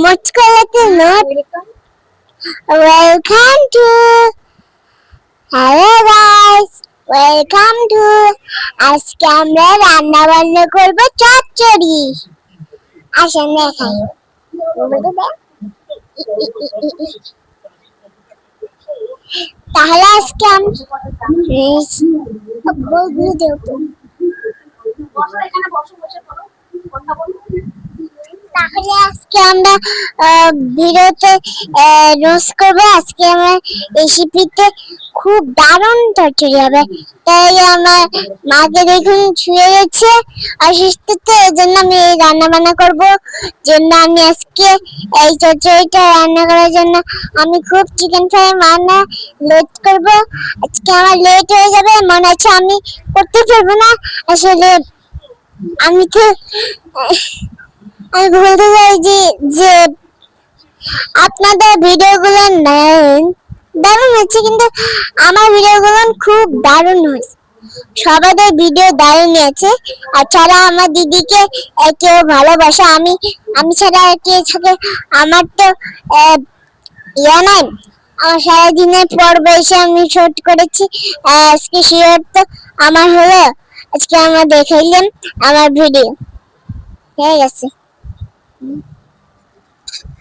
মুচকলাতে নোট welcome to hello guys welcome to আজকে আমরা রান্না বান্না করবো চচ্চড়ি আসেন দেখাই তাহলে আজকে আমি তাহলে আজকে আমরা ভিডিওতে রোস্ট করবো। আজকে আমার রেসিপিতে খুব দারুণ চচ্চড়ি হবে। তাই আমার মাকে দেখুন ছুঁয়ে গেছে অসুস্থতা, এর জন্য আমি রান্না বান্না করবো। জন্য আমি আজকে এই চচ্চড়িটা রান্না করার জন্য আমি খুব চিকেন ফ্রাই রান্না লেট করবো। আজকে আমার লেট হয়ে যাবে, মনে হচ্ছে আমি করতে পারবো না। আসলে আমি তো আমি বলতে চাই যে আপনাদের ভিডিওগুলো দারুণ হচ্ছে, কিন্তু আমার ভিডিওগুলো খুব দারুণ হয়েছে। সবাদের ভিডিও দারুণ আছে, আর ছাড়া আমার দিদিকে কেউ ভালোবাসে, আমি ছাড়া কে থাকে? আমার তো ইয়া নাই। আমার সারাদিনের পর বসে আমি শুট করেছি, আজকে শিওর তো আমার হলো। আজকে আমরা দেখাইলাম আমার ভিডিও হয়ে গেছে।